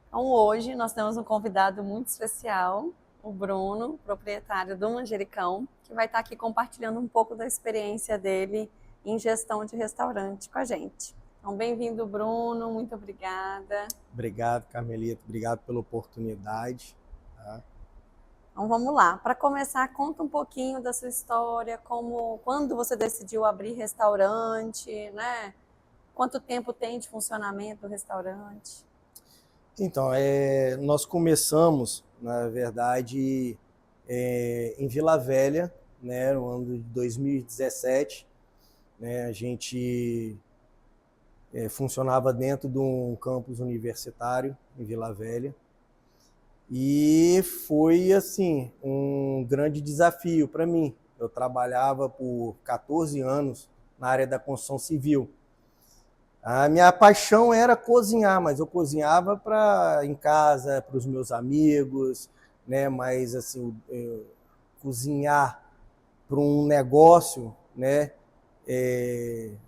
Então, hoje nós temos um convidado muito especial, o Bruno, proprietário do Manjericão, que vai estar aqui compartilhando um pouco da experiência dele em gestão de restaurante com a gente. Então, bem-vindo, Bruno, muito obrigada. Obrigado, Carmelita. Obrigado pela oportunidade. Tá? Então, vamos lá. Para começar, conta um pouquinho da sua história, quando você decidiu abrir restaurante, né? Quanto tempo tem de funcionamento o restaurante? Então, nós começamos, na verdade, em Vila Velha, né, no ano de 2017. Né, a gente funcionava dentro de um campus universitário em Vila Velha. E foi, assim, um grande desafio para mim. Eu trabalhava por 14 anos na área da construção civil. A minha paixão era cozinhar, mas eu cozinhava em casa, para os meus amigos, né? Mas assim, cozinhar para um negócio, né?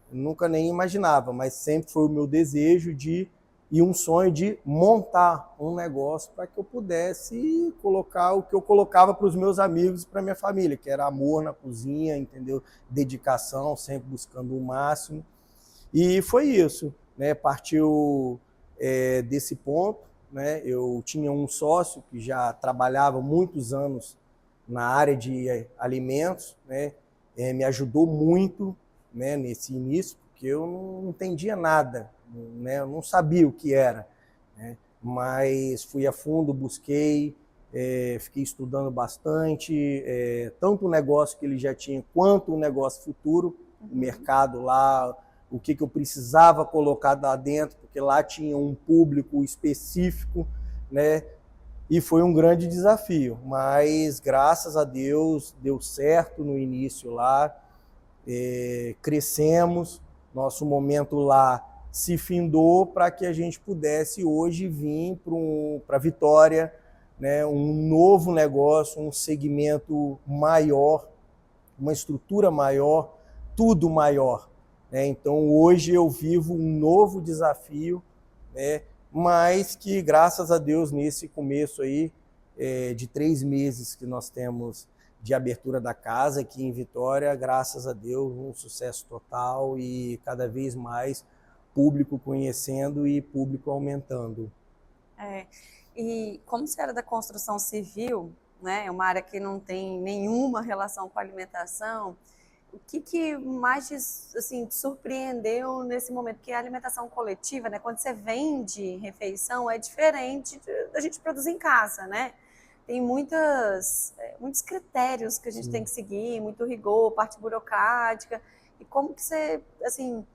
Nunca nem imaginava, mas sempre foi o meu desejo e um sonho de montar um negócio para que eu pudesse colocar o que eu colocava para os meus amigos e para minha família, que era amor na cozinha, entendeu? Dedicação, sempre buscando o máximo. E foi isso, né? Partiu desse ponto, né? Eu tinha um sócio que já trabalhava muitos anos na área de alimentos, né? Me ajudou muito, né? Nesse início, porque eu não entendia nada, né? Eu não sabia o que era, né? Mas fui a fundo, busquei, fiquei estudando bastante, tanto o negócio que ele já tinha quanto o negócio futuro, o mercado lá, o que eu precisava colocar lá dentro, porque lá tinha um público específico, né? E foi um grande desafio, mas graças a Deus deu certo no início lá, crescemos, nosso momento lá se findou para que a gente pudesse hoje vir para Vitória, né? Um novo negócio, um segmento maior, uma estrutura maior, tudo maior. Né? Então hoje eu vivo um novo desafio, né? Mas que graças a Deus nesse começo aí de 3 meses que nós temos de abertura da casa aqui em Vitória, graças a Deus um sucesso total e cada vez mais público conhecendo e público aumentando. É, e como você era da construção civil, né, é uma área que não tem nenhuma relação com a alimentação, o que mais assim, te surpreendeu nesse momento? Porque a alimentação coletiva, né, quando você vende refeição, é diferente da gente produzir em casa, né? Tem muitos critérios que a gente tem que seguir, muito rigor, parte burocrática. E como que você, assim,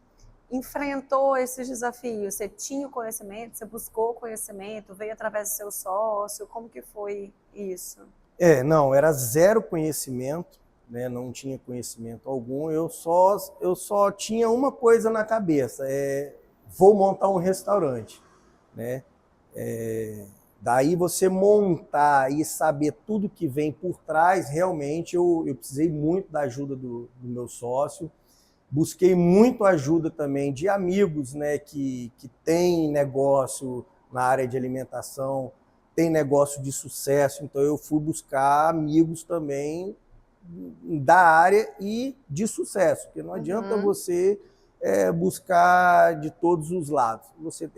enfrentou esses desafios? Você tinha o conhecimento, você buscou o conhecimento, veio através do seu sócio, como que foi isso? Não, era zero conhecimento, né? Não tinha conhecimento algum, eu só tinha uma coisa na cabeça, vou montar um restaurante, né? Daí você montar e saber tudo que vem por trás, realmente eu precisei muito da ajuda do meu sócio, busquei muito ajuda também de amigos, né, que têm negócio na área de alimentação, tem negócio de sucesso, então eu fui buscar amigos também da área e de sucesso, porque não adianta você buscar de todos os lados. Você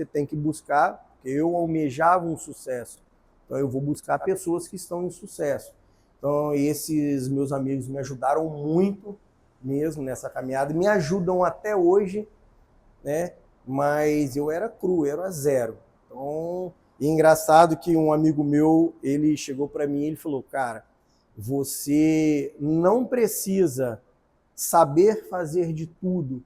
tem que buscar, porque eu almejava um sucesso, então eu vou buscar pessoas que estão em sucesso. Então esses meus amigos me ajudaram muito mesmo nessa caminhada, me ajudam até hoje, né? Mas eu era cru, eu era zero. Então, e engraçado que um amigo meu, ele chegou para mim e ele falou, cara, você não precisa saber fazer de tudo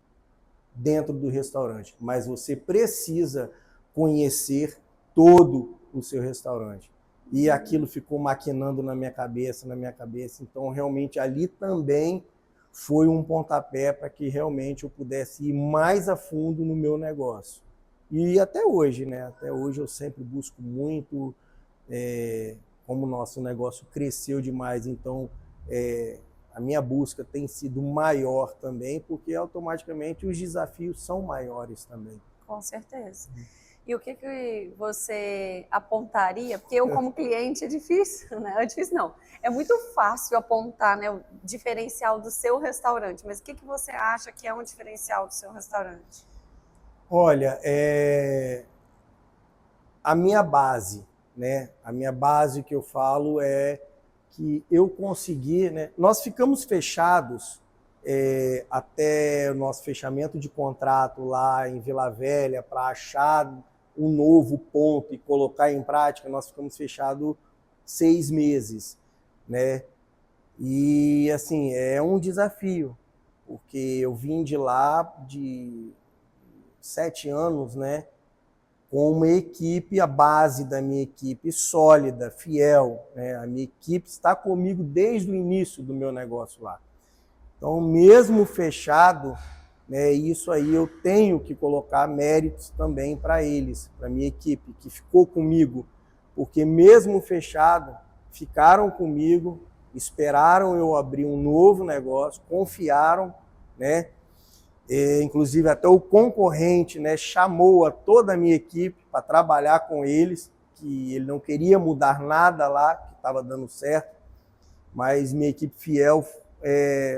dentro do restaurante, mas você precisa conhecer todo o seu restaurante. E aquilo ficou maquinando na minha cabeça. Então, realmente, ali também foi um pontapé para que realmente eu pudesse ir mais a fundo no meu negócio. E até hoje, né? Até hoje eu sempre busco muito, como o nosso negócio cresceu demais, então a minha busca tem sido maior também, porque automaticamente os desafios são maiores também. Com certeza. E o que você apontaria? Porque eu, como cliente, é difícil, né? É difícil não. É muito fácil apontar, né, o diferencial do seu restaurante, mas o que você acha que é um diferencial do seu restaurante? Olha, a minha base, né? A minha base que eu falo é que eu consegui, né? Nós ficamos fechados até o nosso fechamento de contrato lá em Vila Velha para achar um novo ponto e colocar em prática. Nós ficamos fechados 6 meses, né? E assim é um desafio, porque eu vim de lá de 7 anos, né? Com uma equipe, a base da minha equipe sólida, fiel, né? A minha equipe está comigo desde o início do meu negócio lá. Então, mesmo fechado, né, isso aí eu tenho que colocar méritos também para eles, para a minha equipe, que ficou comigo, porque mesmo fechado, ficaram comigo, esperaram eu abrir um novo negócio, confiaram, né? Inclusive até o concorrente, né, chamou a toda a minha equipe para trabalhar com eles, que ele não queria mudar nada lá, que estava dando certo, mas minha equipe fiel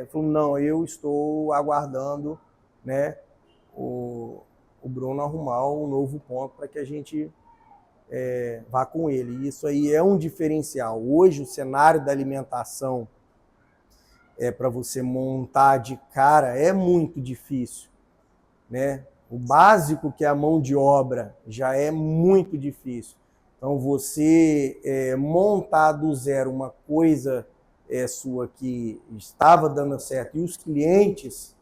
falou, não, eu estou aguardando, né, o Bruno arrumar um novo ponto para que a gente vá com ele. E isso aí é um diferencial. Hoje o cenário da alimentação para você montar de cara é muito difícil, né? O básico, que é a mão de obra, já é muito difícil. Então, você montar do zero uma coisa sua que estava dando certo e os clientes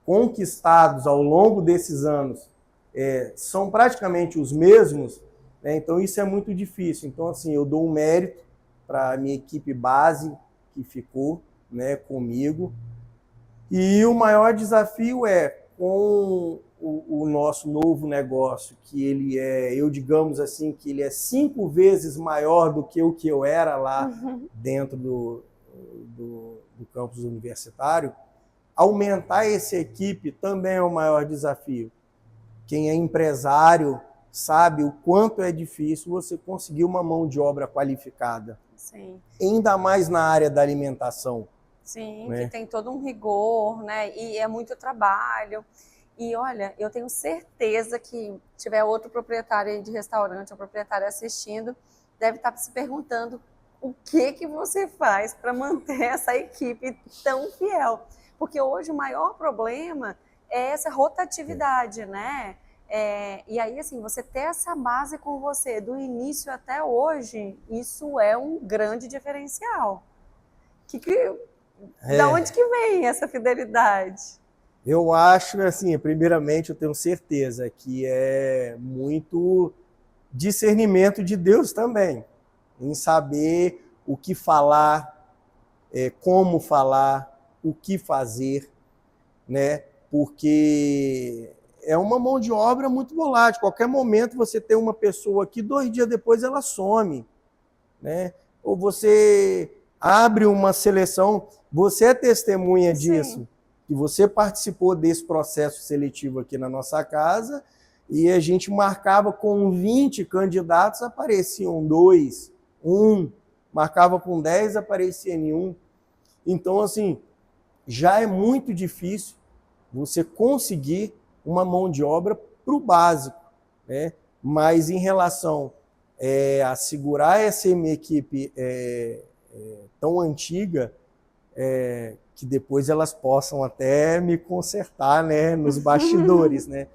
conquistados ao longo desses anos são praticamente os mesmos, né? Então isso é muito difícil. Então, assim, eu dou um mérito para a minha equipe base que ficou, né, comigo. E o maior desafio com o nosso novo negócio, que ele digamos assim, que ele é 5 vezes maior do que o que eu era lá dentro do campus universitário, aumentar essa equipe também é o maior desafio. Quem é empresário sabe o quanto é difícil você conseguir uma mão de obra qualificada. Sim. Ainda mais na área da alimentação. Sim, né? Que tem todo um rigor, né? E é muito trabalho. E olha, eu tenho certeza que tiver outro proprietário aí de restaurante ou proprietário assistindo, deve estar se perguntando o que você faz para manter essa equipe tão fiel. Porque hoje o maior problema é essa rotatividade, né? E aí, assim, você ter essa base com você do início até hoje, isso é um grande diferencial. Da onde que vem essa fidelidade? Eu acho, assim, primeiramente eu tenho certeza que é muito discernimento de Deus também, em saber o que falar, como falar, o que fazer, né? Porque é uma mão de obra muito volátil. Qualquer momento você tem uma pessoa aqui, 2 dias depois ela some, né? Ou você abre uma seleção, você é testemunha disso, que você participou desse processo seletivo aqui na nossa casa, e a gente marcava com 20 candidatos, apareciam 2, 1, marcava com 10, aparecia nenhum. Então, assim, já é muito difícil você conseguir uma mão de obra para o básico, né? Mas em relação a segurar essa minha equipe tão antiga, que depois elas possam até me consertar, né, nos bastidores, né?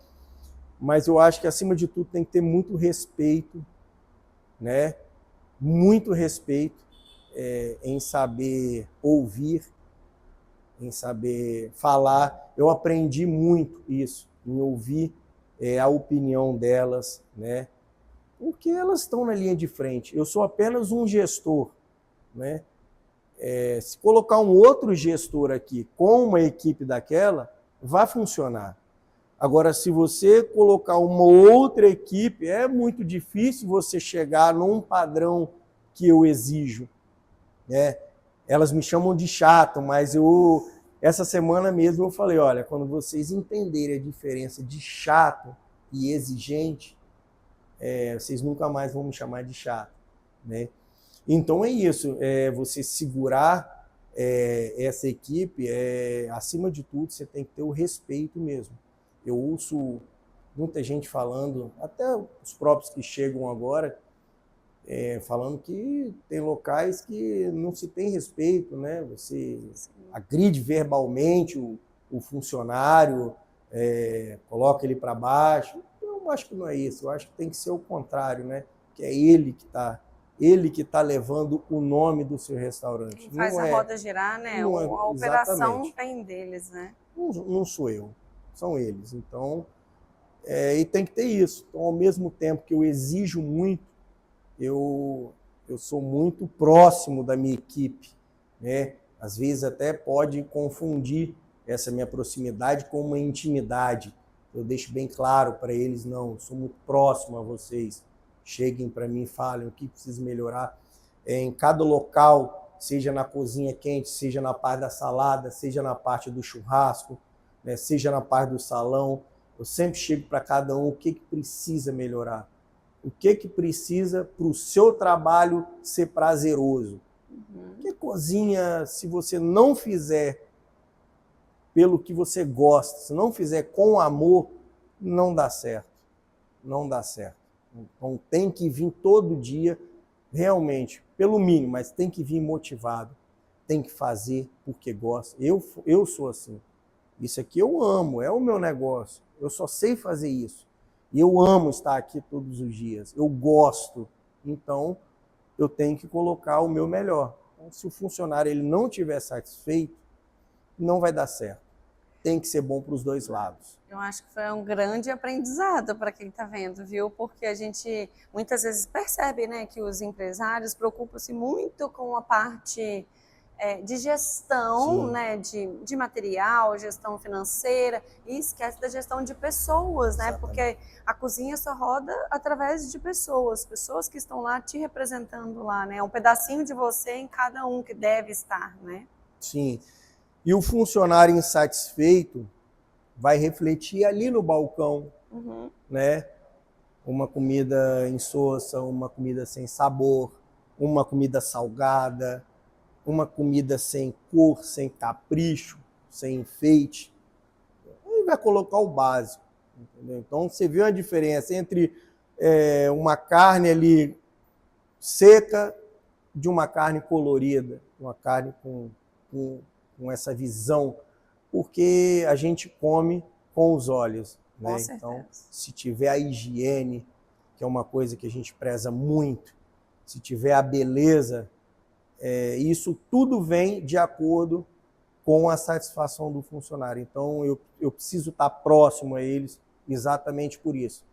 Mas eu acho que, acima de tudo, tem que ter muito respeito, né? Muito respeito em saber ouvir, em saber falar. Eu aprendi muito isso, em ouvir a opinião delas, né? Porque elas estão na linha de frente. Eu sou apenas um gestor, né? Se colocar um outro gestor aqui com uma equipe daquela, vai funcionar. Agora, se você colocar uma outra equipe, é muito difícil você chegar num padrão que eu exijo, né? Elas me chamam de chato, mas essa semana mesmo eu falei, olha, quando vocês entenderem a diferença de chato e exigente, vocês nunca mais vão me chamar de chato, né? Então é isso, você segurar essa equipe, acima de tudo, você tem que ter o respeito mesmo. Eu ouço muita gente falando, até os próprios que chegam agora, falando que tem locais que não se tem respeito, né? Você agride verbalmente o funcionário, coloca ele para baixo. Eu acho que não é isso, eu acho que tem que ser o contrário, né? Que é ele que tá levando o nome do seu restaurante. Faz a roda girar, né? A operação vem deles, né? Não sou eu, são eles. Então, e tem que ter isso. Então, ao mesmo tempo que eu exijo muito, eu sou muito próximo da minha equipe, né? Às vezes até pode confundir essa minha proximidade com uma intimidade. Eu deixo bem claro para eles, não, eu sou muito próximo a vocês. Cheguem para mim e falem o que precisa melhorar. Em cada local, seja na cozinha quente, seja na parte da salada, seja na parte do churrasco, né? Seja na parte do salão, eu sempre chego para cada um o que precisa melhorar. O que precisa para o seu trabalho ser prazeroso. Porque cozinha, se você não fizer pelo que você gosta, se não fizer com amor, não dá certo. Não dá certo. Então tem que vir todo dia, realmente, pelo mínimo, mas tem que vir motivado. Tem que fazer porque gosta. Eu sou assim. Isso aqui eu amo, é o meu negócio. Eu só sei fazer isso. E eu amo estar aqui todos os dias. Eu gosto. Então, eu tenho que colocar o meu melhor. Então, se o funcionário ele não estiver satisfeito, não vai dar certo. Tem que ser bom para os dois lados. Eu acho que foi um grande aprendizado para quem está vendo, viu? Porque a gente muitas vezes percebe, né, que os empresários preocupam-se muito com a parte de gestão, né, de material, gestão financeira, e esquece da gestão de pessoas, né? Exatamente. Porque a cozinha só roda através de pessoas que estão lá te representando lá, né? Um pedacinho de você em cada um que deve estar, né? Sim. E o funcionário insatisfeito vai refletir ali no balcão, né? Uma comida insossa, uma comida sem sabor, uma comida salgada, uma comida sem cor, sem capricho, sem enfeite. Ele vai colocar o básico, entendeu? Então você vê a diferença entre uma carne ali seca de uma carne colorida, uma carne com essa visão, porque a gente come com os olhos, né? Então, se tiver a higiene, que é uma coisa que a gente preza muito, se tiver a beleza, isso tudo vem de acordo com a satisfação do funcionário. Então, eu preciso estar próximo a eles exatamente por isso,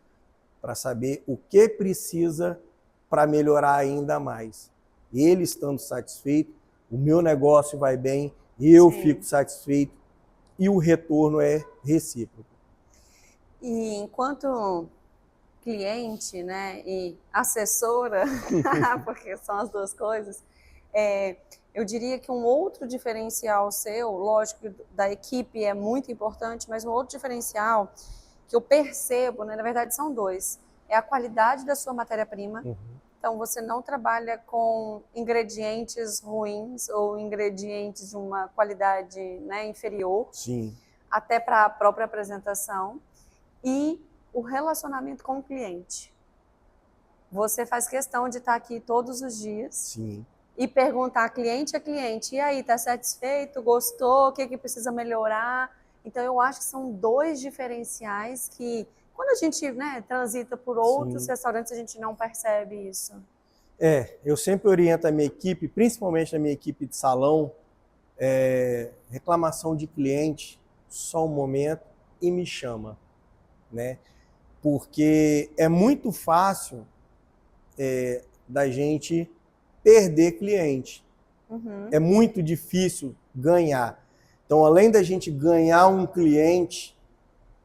para saber o que precisa para melhorar ainda mais. Ele estando satisfeito, o meu negócio vai bem, eu fico satisfeito e o retorno é recíproco. E enquanto cliente, né, e assessora, porque são as duas coisas, eu diria que um outro diferencial seu, lógico, da equipe é muito importante, mas um outro diferencial que eu percebo, né, na verdade são dois, é a qualidade da sua matéria-prima. Então, você não trabalha com ingredientes ruins ou ingredientes de uma qualidade, né, inferior. Sim. Até para a própria apresentação. E o relacionamento com o cliente. Você faz questão de estar aqui todos os dias. Sim. E perguntar cliente a cliente, e aí, está satisfeito? Gostou? O que precisa melhorar? Então, eu acho que são dois diferenciais que, quando a gente, né, transita por outros restaurantes, a gente não percebe isso. Eu sempre oriento a minha equipe, principalmente a minha equipe de salão, reclamação de cliente, só um momento e me chama, né? Porque é muito fácil da gente perder cliente. É muito difícil ganhar. Então, além da gente ganhar um cliente,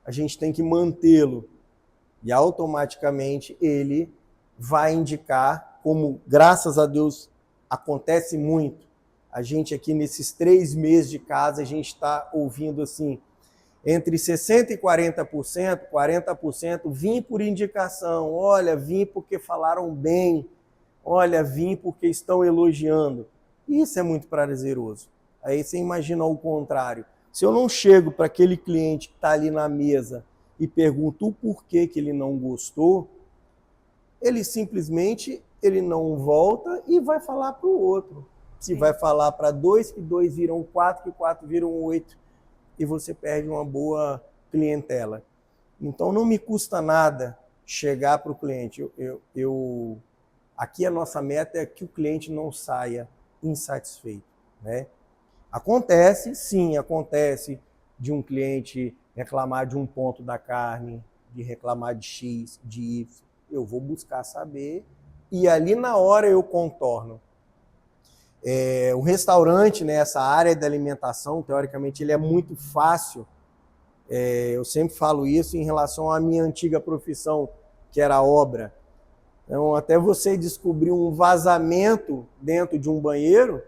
a gente tem que mantê-lo. E automaticamente ele vai indicar, como graças a Deus acontece muito. A gente aqui nesses 3 meses de casa, a gente está ouvindo assim, entre 60% e 40% vim por indicação. Olha, vim porque falaram bem. Olha, vim porque estão elogiando. Isso é muito prazeroso. Aí você imagina o contrário. Se eu não chego para aquele cliente que está ali na mesa e pergunto o porquê que ele não gostou, ele simplesmente não volta e vai falar para o outro. Se vai falar para 2, que 2 viram 4, que 4 viram 8, e você perde uma boa clientela. Então não me custa nada chegar para o cliente. Aqui a nossa meta é que o cliente não saia insatisfeito, né? Acontece, sim, acontece de um cliente reclamar de um ponto da carne, de reclamar de X, de Y. Eu vou buscar saber e ali na hora eu contorno. O restaurante, né, essa área de alimentação, teoricamente, ele é muito fácil. Eu sempre falo isso em relação à minha antiga profissão, que era a obra. Então, até você descobrir um vazamento dentro de um banheiro,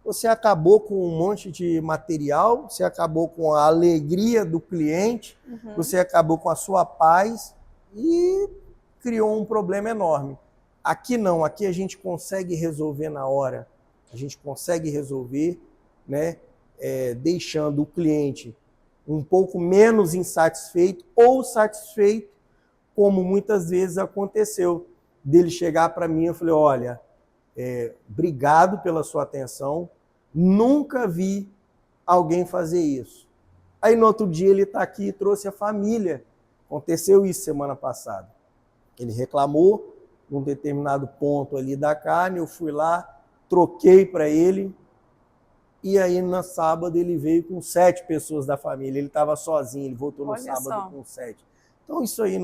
você acabou com um monte de material, você acabou com a alegria do cliente, você acabou com a sua paz e criou um problema enorme. Aqui não, aqui a gente consegue resolver na hora. A gente consegue resolver, né, deixando o cliente um pouco menos insatisfeito ou satisfeito, como muitas vezes aconteceu. Dele chegar para mim, eu falei, olha, obrigado pela sua atenção, nunca vi alguém fazer isso. Aí no outro dia ele está aqui e trouxe a família. Aconteceu isso semana passada. Ele reclamou num determinado ponto ali da carne, eu fui lá, troquei para ele, e aí no sábado ele veio com 7 pessoas da família, ele estava sozinho, ele voltou no sábado com 7. Então isso aí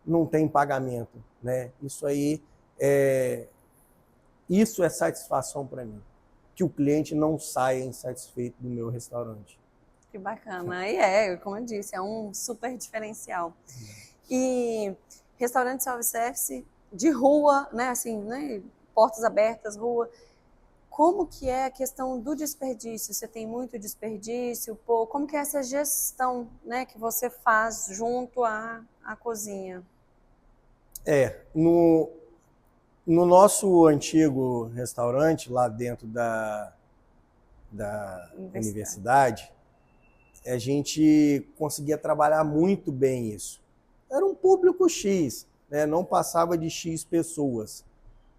não tem pagamento, né? Isso aí isso é satisfação para mim, que o cliente não saia insatisfeito do meu restaurante. Que bacana. E como eu disse, é um super diferencial. E restaurante self-service de rua, né, assim, né, portas abertas, rua. Como que é a questão do desperdício? Você tem muito desperdício? Como que é essa gestão, né, que você faz junto à cozinha? No nosso antigo restaurante, lá dentro da universidade, a gente conseguia trabalhar muito bem isso. Era um público X, né? Não passava de X pessoas,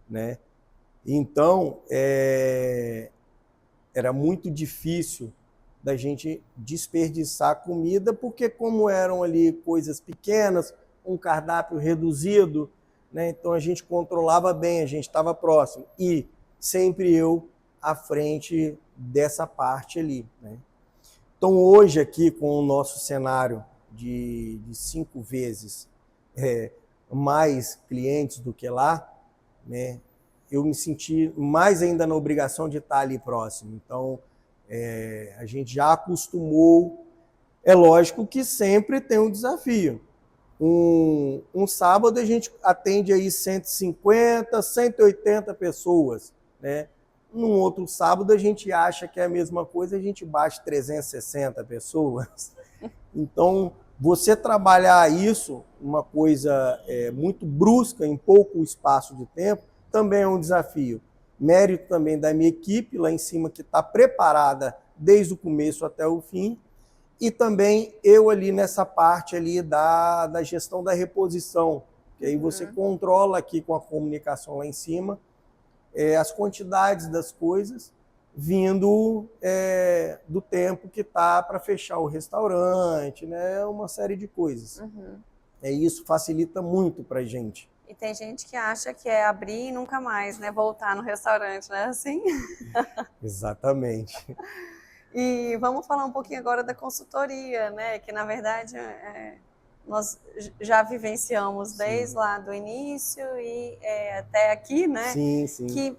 né? Então, era muito difícil da gente desperdiçar comida, porque como eram ali coisas pequenas, um cardápio reduzido, né? Então a gente controlava bem, a gente estava próximo. E sempre eu à frente dessa parte ali, né? Então hoje aqui com o nosso cenário de 5 vezes mais clientes do que lá, né? Eu me senti mais ainda na obrigação de estar ali próximo. Então, a gente já acostumou. É lógico que sempre tem um desafio. Um sábado a gente atende aí 150, 180 pessoas, né? Num outro sábado a gente acha que é a mesma coisa, a gente bate 360 pessoas. Então, você trabalhar isso, uma coisa muito brusca, em pouco espaço de tempo, também é um desafio. Mérito também da minha equipe lá em cima, que está preparada desde o começo até o fim, e também eu ali nessa parte ali da gestão da reposição, que aí você controla aqui com a comunicação lá em cima as quantidades das coisas vindo do tempo que está para fechar o restaurante, né? Uma série de coisas. Isso facilita muito para a gente. E tem gente que acha que é abrir e nunca mais, né? Voltar no restaurante, né? Assim? Exatamente. E vamos falar um pouquinho agora da consultoria, né? Que na verdade nós já vivenciamos desde lá do início e até aqui, né? Sim, sim. Que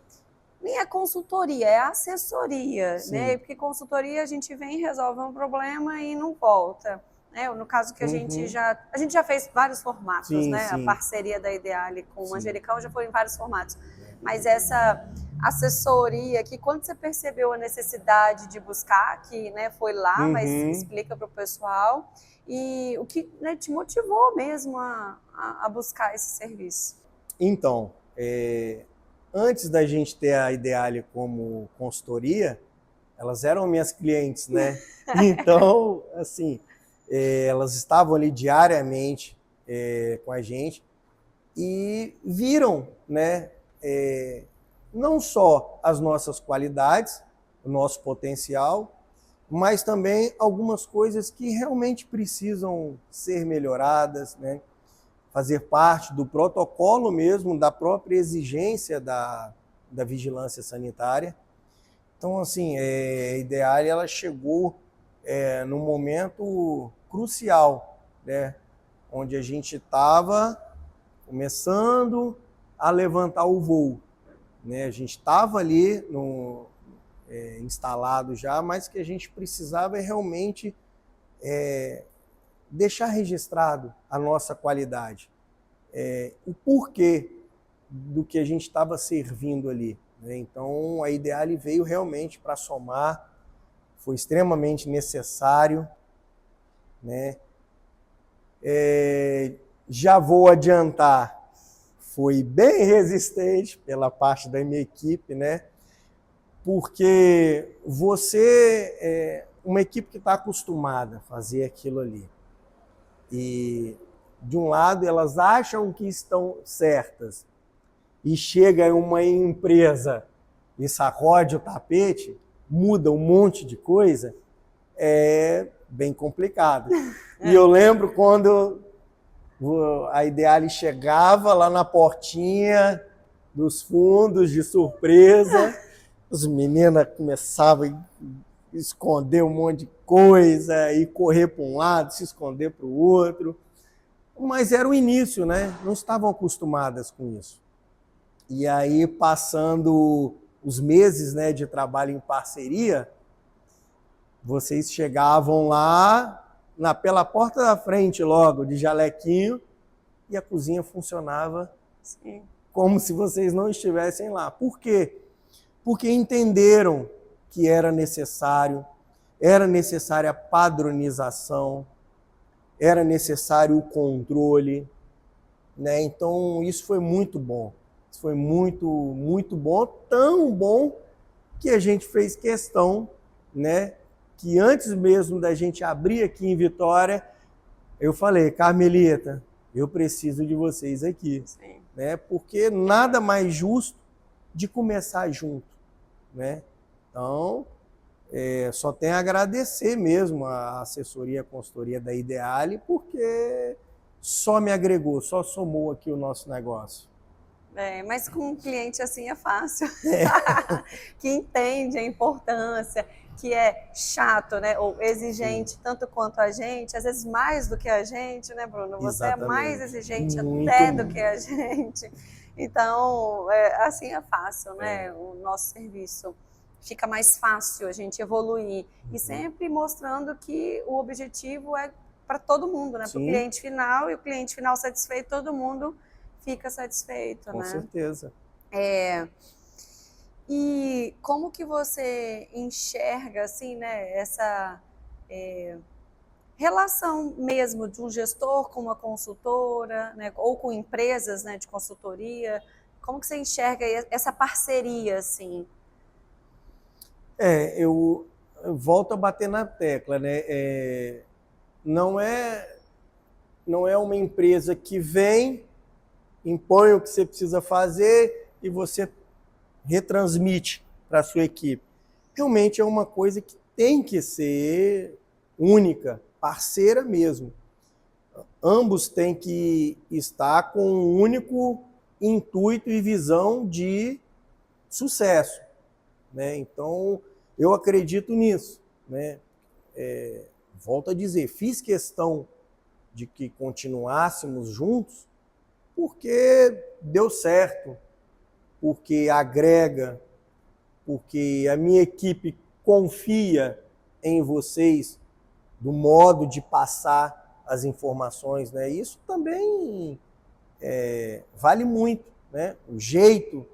nem é consultoria, é assessoria, né? Porque consultoria a gente vem, resolve um problema e não volta. né? No caso que a gente já fez vários formatos, Sim, né? A sim. parceria da Ideale com o Sim. Manjericão já foi em vários formatos. Mas essa assessoria que quando você percebeu a necessidade de buscar, que, né, foi lá, mas explica para o pessoal, e o que, né, te motivou mesmo a buscar esse serviço? Então, antes da gente ter a Ideale como consultoria, elas eram minhas clientes, né? Então, assim, elas estavam ali diariamente com a gente e viram, né, não só as nossas qualidades, o nosso potencial, mas também algumas coisas que realmente precisam ser melhoradas, né? Fazer parte do protocolo mesmo, da própria exigência da vigilância sanitária. Então, assim, a Ideale ela chegou num momento crucial, né? Onde a gente estava começando a levantar o voo, né? A gente estava ali instalado já, mas que a gente precisava realmente deixar registrado a nossa qualidade, o porquê do que a gente estava servindo ali, né? Então a Ideale veio realmente para somar, foi extremamente necessário, né? Já vou adiantar, foi bem resistente pela parte da minha equipe, né? Porque você é uma equipe que está acostumada a fazer aquilo ali. E, de um lado, elas acham que estão certas. E chega uma empresa e sacode o tapete, muda um monte de coisa, é bem complicado. E eu lembro quando a Ideale chegava lá na portinha dos fundos de surpresa, as meninas começavam a esconder um monte de coisa e correr para um lado, se esconder para o outro. Mas era o início, né? Não estavam acostumadas com isso. E aí, passando os meses, né, de trabalho em parceria, vocês chegavam lá pela porta da frente logo, de jalequinho, e a cozinha funcionava como se vocês não estivessem lá. Por quê? Porque entenderam que era necessária a padronização, era necessário o controle, né? Então isso foi muito bom. Isso foi muito, muito bom, tão bom que a gente fez questão, né, que antes mesmo da gente abrir aqui em Vitória, eu falei, Carmelita, eu preciso de vocês aqui, né? Porque nada mais justo de começar junto, né? Então, só tenho a agradecer mesmo a assessoria, a consultoria da Ideale, porque só me agregou, só somou aqui o nosso negócio. Mas com um cliente assim é fácil, que entende a importância, que é chato, né? Ou exigente tanto quanto a gente, às vezes mais do que a gente, né, Bruno? Você Exatamente. É mais exigente Muito até do que a gente. Então, assim é fácil, né? O nosso serviço fica mais fácil a gente evoluir. E sempre mostrando que o objetivo é para todo mundo, né? Para o cliente final, e o cliente final satisfeito, todo mundo fica satisfeito, Com né? certeza. E como que você enxerga, assim, né, essa relação mesmo de um gestor com uma consultora, né, ou com empresas, né, de consultoria? Como que você enxerga essa parceria, assim? Eu volto a bater na tecla, né? Não é uma empresa que vem, impõe o que você precisa fazer e você retransmite para a sua equipe. Realmente é uma coisa que tem que ser única, parceira mesmo. Ambos têm que estar com um único intuito e visão de sucesso, né? Então, eu acredito nisso, né? Volto a dizer, fiz questão de que continuássemos juntos porque deu certo, porque agrega, porque a minha equipe confia em vocês do modo de passar as informações, né? Isso também vale muito, né? O jeito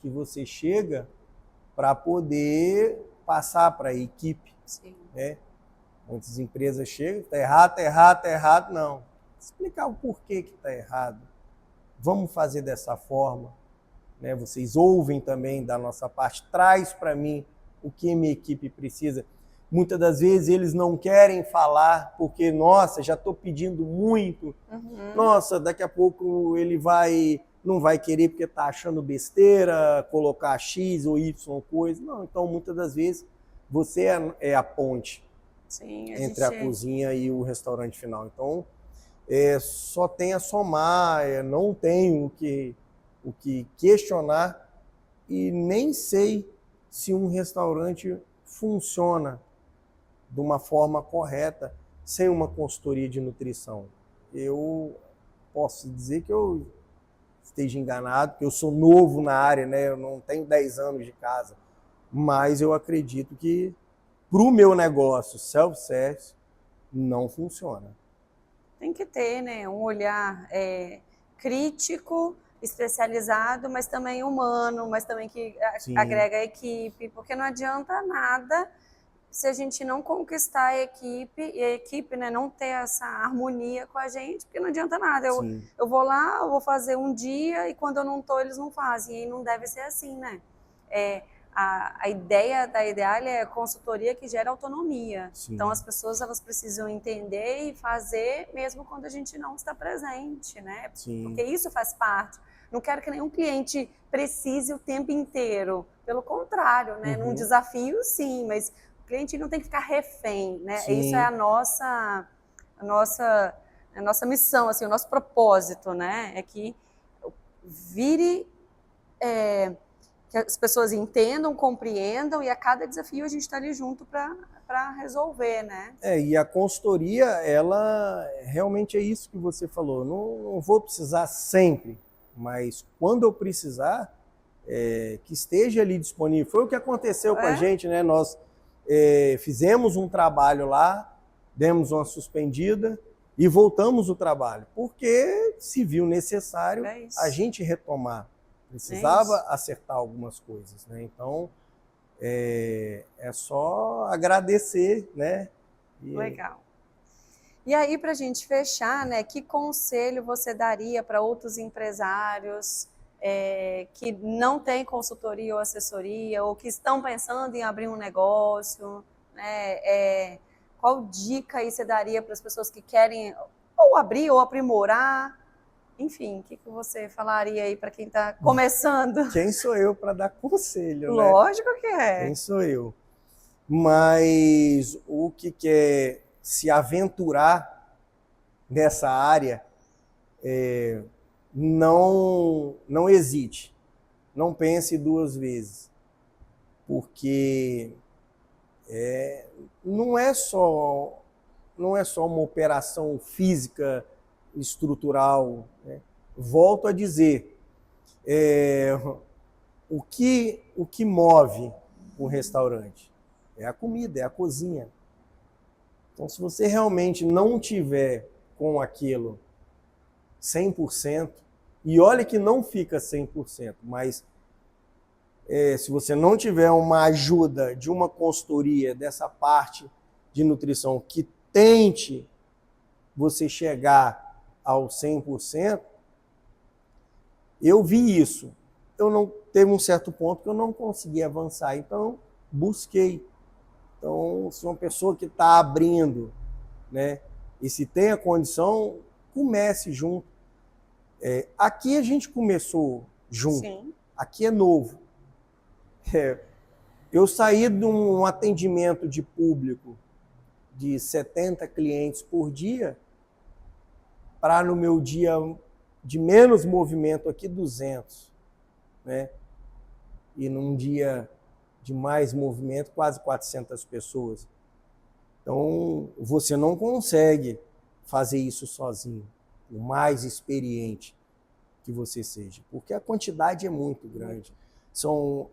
que você chega para poder passar para a equipe, Sim. né? Muitas empresas chegam, está errado, está errado, está errado. Não. Explicar o porquê que está errado. Vamos fazer dessa forma. Né? Vocês ouvem também da nossa parte, traz para mim o que minha equipe precisa. Muitas das vezes eles não querem falar porque, nossa, já estou pedindo muito. Nossa, daqui a pouco ele não vai querer porque está achando besteira, colocar X ou Y coisa. Não, então muitas das vezes você é a ponte. Sim, entre a cozinha e o restaurante final. Então, só tem a somar, não tem o que questionar e nem sei se um restaurante funciona de uma forma correta sem uma consultoria de nutrição. Eu posso dizer que eu esteja enganado, porque eu sou novo na área, né? Eu não tenho 10 anos de casa, mas eu acredito que para o meu negócio self-service não funciona. Tem que ter, né, um olhar crítico, especializado, mas também humano, mas também que agrega a equipe, porque não adianta nada se a gente não conquistar a equipe e a equipe, né, não ter essa harmonia com a gente, porque não adianta nada. Eu vou lá, eu vou fazer um dia e quando eu não estou, eles não fazem. E não deve ser assim, né? A ideia da Ideale é consultoria que gera autonomia. Sim. Então, as pessoas elas precisam entender e fazer mesmo quando a gente não está presente, né? Sim. Porque isso faz parte. Não quero que nenhum cliente precise o tempo inteiro. Pelo contrário, né? Num desafio, sim, mas o cliente não tem que ficar refém, né? Sim. Isso é a nossa missão, assim, o nosso propósito, né? É que vire... que as pessoas entendam, compreendam e a cada desafio a gente está ali junto para resolver, né? E a consultoria, ela realmente é isso que você falou. Não vou precisar sempre, mas quando eu precisar, que esteja ali disponível. Foi o que aconteceu com a gente, né? Nós fizemos um trabalho lá, demos uma suspendida e voltamos o trabalho, porque se viu necessário a gente retomar. Precisava acertar algumas coisas, né? Então, é só agradecer, né? Legal. E aí, para a gente fechar, né? Que conselho você daria para outros empresários que não têm consultoria ou assessoria, ou que estão pensando em abrir um negócio, né? Qual dica aí você daria para as pessoas que querem ou abrir ou aprimorar? Enfim, o que você falaria aí para quem está começando? Quem sou eu para dar conselho, né? Lógico que é. Quem sou eu? Mas o que quer se aventurar nessa área, não hesite. Não pense duas vezes. Porque não é só uma operação física estrutural, né? Volto a dizer, o que move um restaurante é a comida, é a cozinha. Então, se você realmente não tiver com aquilo 100%, e olha que não fica 100%, mas se você não tiver uma ajuda de uma consultoria dessa parte de nutrição que tente você chegar ao 100%, eu vi isso. Eu não teve um certo ponto que eu não consegui avançar, então busquei. Então, se uma pessoa que está abrindo, né, e se tem a condição, comece junto. Aqui a gente começou junto. Sim. Aqui é novo. Eu saí de um atendimento de público de 70 clientes por dia para no meu dia de menos movimento aqui 200, né? E num dia de mais movimento quase 400 pessoas. Então, você não consegue fazer isso sozinho, por mais experiente que você seja, porque a quantidade é muito grande.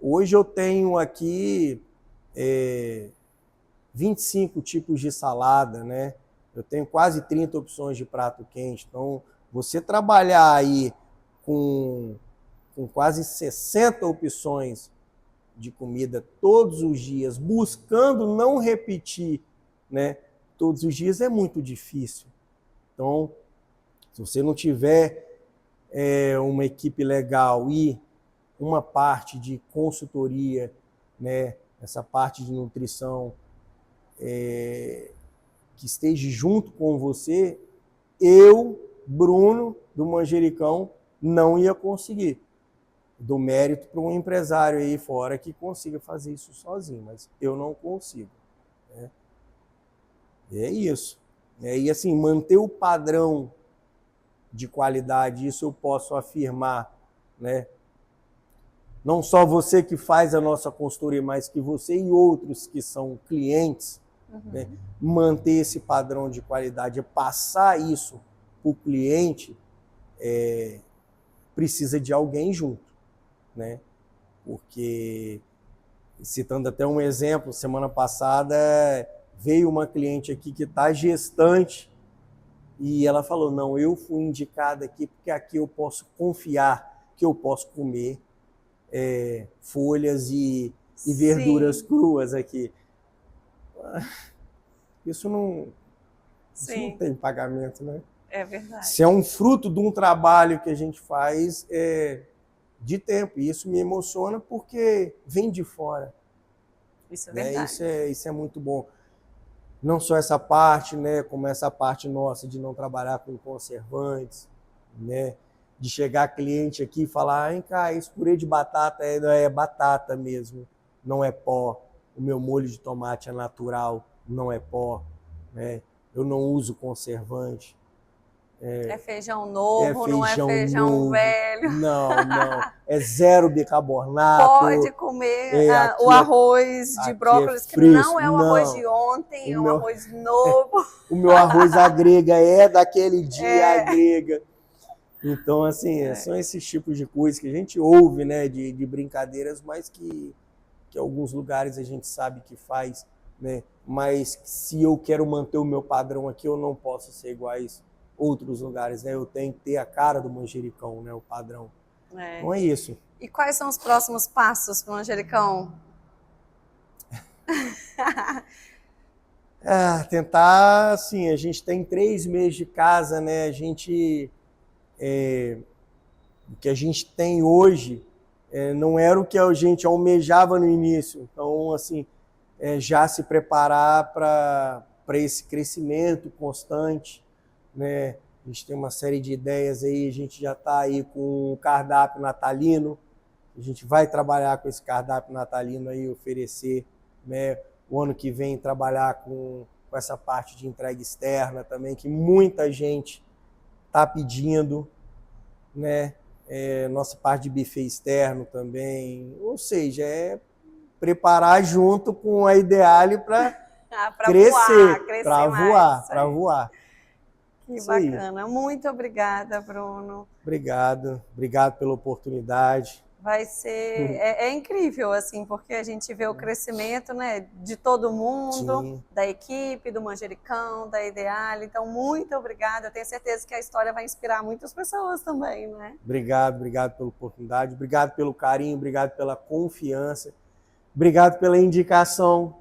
Hoje eu tenho aqui 25 tipos de salada, né? Eu tenho quase 30 opções de prato quente. Então, você trabalhar aí com quase 60 opções de comida todos os dias, buscando não repetir, né, todos os dias, é muito difícil. Então, se você não tiver uma equipe legal e uma parte de consultoria, né, essa parte de nutrição que esteja junto com você, eu, Bruno, do Manjericão, não ia conseguir. Dou mérito para um empresário aí fora que consiga fazer isso sozinho, mas eu não consigo. Né? E é isso. E assim, manter o padrão de qualidade, isso eu posso afirmar, né? Não só você que faz a nossa consultoria, mas que você e outros que são clientes, né? Manter esse padrão de qualidade, passar isso para o cliente, precisa de alguém junto. Né? Porque, citando até um exemplo, semana passada veio uma cliente aqui que está gestante e ela falou, não, eu fui indicada aqui porque aqui eu posso confiar que eu posso comer folhas e verduras cruas aqui. Isso não tem pagamento, né? É verdade. Se é um fruto de um trabalho que a gente faz de tempo. E isso me emociona porque vem de fora. Isso é verdade. Isso é muito bom. Não só essa parte, né, como essa parte nossa de não trabalhar com conservantes, né, de chegar cliente aqui e falar, vem cá, esse purê de batata é batata mesmo, não é pó. O meu molho de tomate é natural, não é pó. Né? Eu não uso conservante. É feijão novo, não é feijão velho. Não. É zero bicarbonato. Pode comer o arroz de brócolis, que não é o arroz de ontem, é um arroz novo. O meu arroz agrega, daquele dia agrega. Então, assim, são esses tipos de coisas que a gente ouve, né, de brincadeiras, mas que alguns lugares a gente sabe que faz, né? Mas se eu quero manter o meu padrão aqui, eu não posso ser igual a outros lugares, né? Eu tenho que ter a cara do Manjericão, né? O padrão. Então é isso. E quais são os próximos passos para o Manjericão? Tentar, assim, a gente tem 3 meses de casa, né? A gente, o que a gente tem hoje não era o que a gente almejava no início. Então, assim, já se preparar para esse crescimento constante, né? A gente tem uma série de ideias aí, a gente já está aí com o cardápio natalino, a gente vai trabalhar com esse cardápio natalino aí, oferecer, né? O ano que vem trabalhar com essa parte de entrega externa também, que muita gente está pedindo, né? Nossa parte de buffet externo também, ou seja, preparar junto com a Ideale para crescer, para voar. Que isso bacana. Aí. Muito obrigada, Bruno. Obrigado pela oportunidade. Vai ser... É incrível, assim, porque a gente vê o crescimento, né, de todo mundo, sim, da equipe, do Manjericão, da Ideale. Então, muito obrigada. Eu tenho certeza que a história vai inspirar muitas pessoas também, né? Obrigado pela oportunidade. Obrigado pelo carinho, obrigado pela confiança. Obrigado pela indicação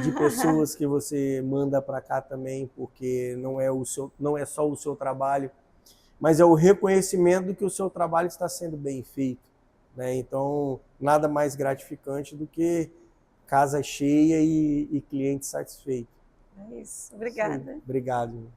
de pessoas que você manda para cá também, porque não é só o seu trabalho, mas é o reconhecimento de que o seu trabalho está sendo bem feito, né? Então, nada mais gratificante do que casa cheia e cliente satisfeito. É isso. Obrigada. Sim, obrigado.